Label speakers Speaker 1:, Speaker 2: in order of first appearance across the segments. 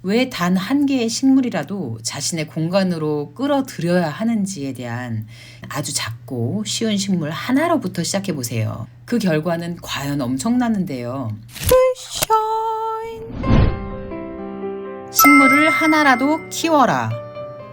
Speaker 1: 왜 단 한 개의 식물이라도 자신의 공간으로 끌어들여야 하는지에 대한 아주 작고 쉬운 식물 하나로부터 시작해 보세요. 그 결과는 과연 엄청나는데요. 식물을 하나라도 키워라.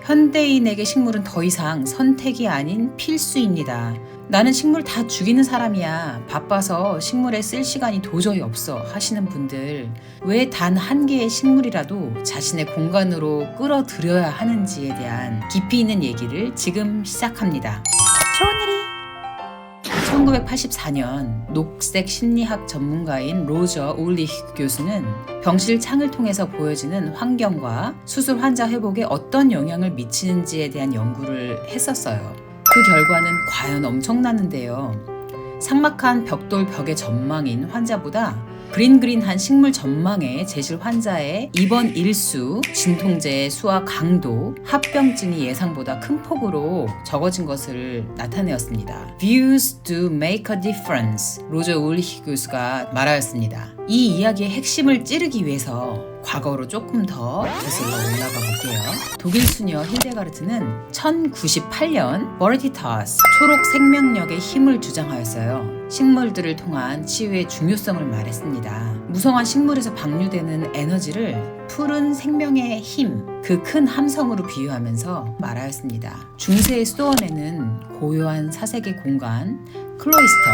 Speaker 1: 현대인에게 식물은 더 이상 선택이 아닌 필수입니다. 나는 식물 다 죽이는 사람이야. 바빠서 식물에 쓸 시간이 도저히 없어 하시는 분들, 왜 단 한 개의 식물이라도 자신의 공간으로 끌어들여야 하는지에 대한 깊이 있는 얘기를 지금 시작합니다. 좋은 일이! 1984년 녹색 심리학 전문가인 로저 울리히 교수는 병실 창을 통해서 보여지는 환경과 수술 환자 회복에 어떤 영향을 미치는지에 대한 연구를 했었어요. 그 결과는 과연 엄청나는데요. 삭막한 벽돌 벽의 전망인 환자보다 그린한 식물 전망의 제실 환자의 입원 일수, 진통제의 수와 강도, 합병증이 예상보다 큰 폭으로 적어진 것을 나타내었습니다. Views do make a difference. 로저 울리히 교수가 말하였습니다. 이 이야기의 핵심을 찌르기 위해서 과거로 조금 더 거슬러 올라가 볼게요. 독일 수녀 힐데가르트는 1098년 버리티타스 초록 생명력의 힘을 주장하였어요. 식물들을 통한 치유의 중요성을 말했습니다. 무성한 식물에서 방류되는 에너지를 푸른 생명의 힘, 그 큰 함성으로 비유하면서 말하였습니다. 중세의 수도원에는 고요한 사색의 공간, 클로이스터,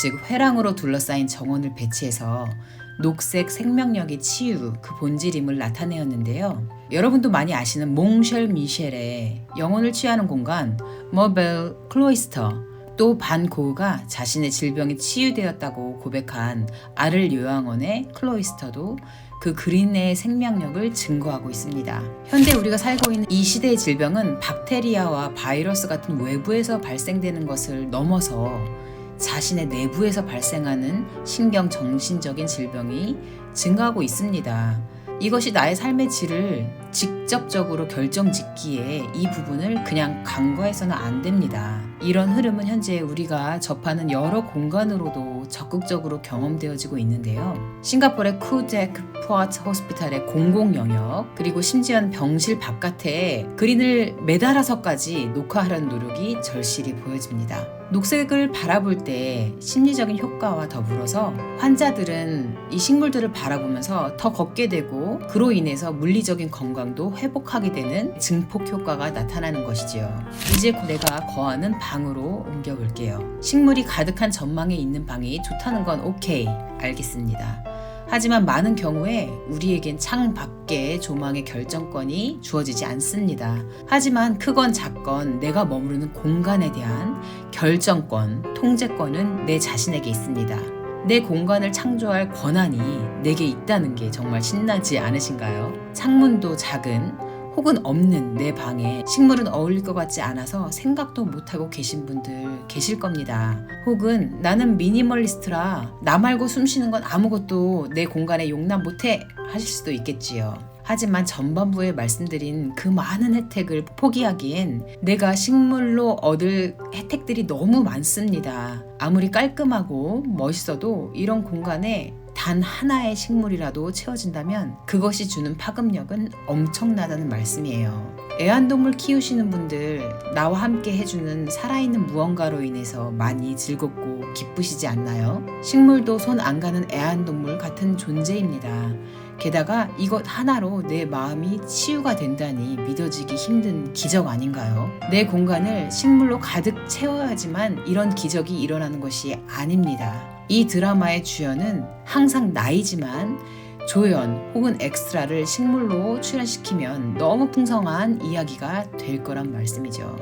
Speaker 1: 즉 회랑으로 둘러싸인 정원을 배치해서 녹색 생명력의 치유, 그 본질임을 나타내었는데요. 여러분도 많이 아시는 몽쉘 미셸의 영혼을 치유하는 공간 머벨 클로이스터, 또 반 고흐가 자신의 질병이 치유되었다고 고백한 아를 요양원의 클로이스터도 그 그린의 생명력을 증거하고 있습니다. 현대 우리가 살고 있는 이 시대의 질병은 박테리아와 바이러스 같은 외부에서 발생되는 것을 넘어서 자신의 내부에서 발생하는 신경 정신적인 질병이 증가하고 있습니다. 이것이 나의 삶의 질을 직접적으로 결정짓기에 이 부분을 그냥 간과해서는 안 됩니다. 이런 흐름은 현재 우리가 접하는 여러 공간으로도 적극적으로 경험되어지고 있는데요. 싱가포르의 쿠덱 푸아트 호스피탈의 공공 영역, 그리고 심지어는 병실 바깥에 그린을 매달아서까지 녹화하려는 노력이 절실히 보여집니다. 녹색을 바라볼 때 심리적인 효과와 더불어서 환자들은 이 식물들을 바라보면서 더 걷게 되고 그로 인해서 물리적인 건강도 회복하게 되는 증폭 효과가 나타나는 것이지요. 이제 내가 거하는 방으로 옮겨볼게요. 식물이 가득한 전망에 있는 방이 좋다는 건 오케이, 알겠습니다. 하지만 많은 경우에 우리에겐 창 밖의 조망의 결정권이 주어지지 않습니다. 하지만 크건 작건 내가 머무르는 공간에 대한 결정권, 통제권은 내 자신에게 있습니다. 내 공간을 창조할 권한이 내게 있다는 게 정말 신나지 않으신가요? 창문도 작은 혹은 없는 내 방에 식물은 어울릴 것 같지 않아서 생각도 못하고 계신 분들 계실 겁니다. 혹은 나는 미니멀리스트라 나 말고 숨쉬는 건 아무것도 내 공간에 용납 못해 하실 수도 있겠지요. 하지만 전반부에 말씀드린 그 많은 혜택을 포기하기엔 내가 식물로 얻을 혜택들이 너무 많습니다. 아무리 깔끔하고 멋있어도 이런 공간에 단 하나의 식물이라도 채워진다면 그것이 주는 파급력은 엄청나다는 말씀이에요. 애완동물 키우시는 분들, 나와 함께 해주는 살아있는 무언가로 인해서 많이 즐겁고 기쁘시지 않나요? 식물도 손 안 가는 애완동물 같은 존재입니다. 게다가 이것 하나로 내 마음이 치유가 된다니 믿어지기 힘든 기적 아닌가요? 내 공간을 식물로 가득 채워야지만 이런 기적이 일어나는 것이 아닙니다. 이 드라마의 주연은 항상 나이지만 조연 혹은 엑스트라를 식물로 출연시키면 너무 풍성한 이야기가 될 거란 말씀이죠.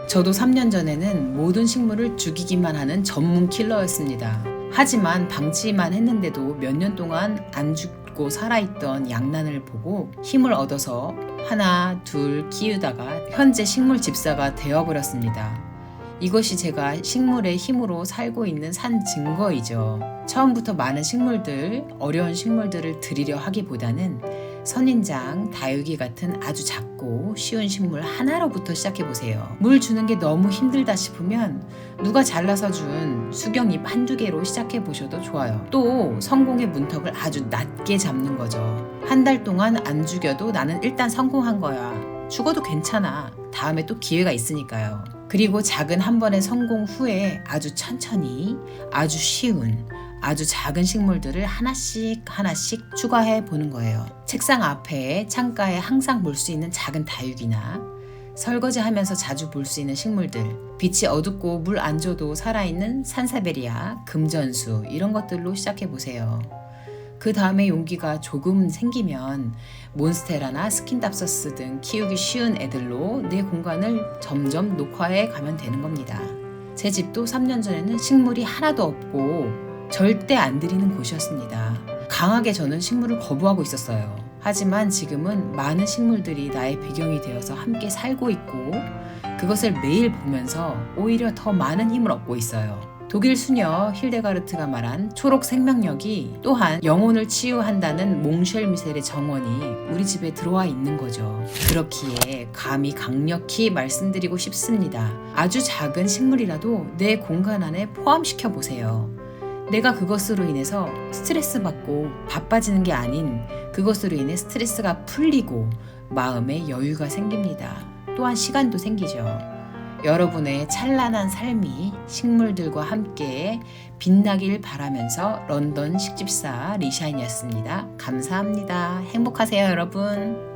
Speaker 1: 저도 3년 전에는 모든 식물을 죽이기만 하는 전문 킬러였습니다. 하지만 방치만 했는데도 몇 년 동안 안 죽고 살아있던 양란을 보고 힘을 얻어서 하나, 둘 키우다가 현재 식물 집사가 되어버렸습니다. 이것이 제가 식물의 힘으로 살고 있는 산 증거이죠. 처음부터 많은 식물들, 어려운 식물들을 드리려 하기보다는 선인장, 다육이 같은 아주 작고 쉬운 식물 하나로부터 시작해보세요. 물 주는 게 너무 힘들다 싶으면 누가 잘라서 준 수경잎 한두 개로 시작해보셔도 좋아요. 또 성공의 문턱을 아주 낮게 잡는 거죠. 한 달 동안 안 죽여도 나는 일단 성공한 거야. 죽어도 괜찮아. 다음에 또 기회가 있으니까요. 그리고 작은 한 번의 성공 후에 아주 천천히 아주 쉬운 아주 작은 식물들을 하나씩 추가해 보는 거예요. 책상 앞에 창가에 항상 볼 수 있는 작은 다육이나 설거지하면서 자주 볼 수 있는 식물들, 빛이 어둡고 물 안 줘도 살아있는 산사베리아, 금전수 이런 것들로 시작해 보세요. 그 다음에 용기가 조금 생기면 몬스테라나 스킨답서스 등 키우기 쉬운 애들로 내 공간을 점점 녹화해 가면 되는 겁니다. 제 집도 3년 전에는 식물이 하나도 없고 절대 안 들이는 곳이었습니다. 강하게 저는 식물을 거부하고 있었어요. 하지만 지금은 많은 식물들이 나의 배경이 되어서 함께 살고 있고 그것을 매일 보면서 오히려 더 많은 힘을 얻고 있어요. 독일 수녀 힐데가르트가 말한 초록 생명력이 또한 영혼을 치유한다는 몽쉘 미셀의 정원이 우리 집에 들어와 있는 거죠. 그렇기에 감히 강력히 말씀드리고 싶습니다. 아주 작은 식물이라도 내 공간 안에 포함시켜 보세요. 내가 그것으로 인해서 스트레스 받고 바빠지는 게 아닌 그것으로 인해 스트레스가 풀리고 마음에 여유가 생깁니다. 또한 시간도 생기죠. 여러분의 찬란한 삶이 식물들과 함께 빛나길 바라면서 런던 식집사 리샤인이었습니다. 감사합니다. 행복하세요, 여러분.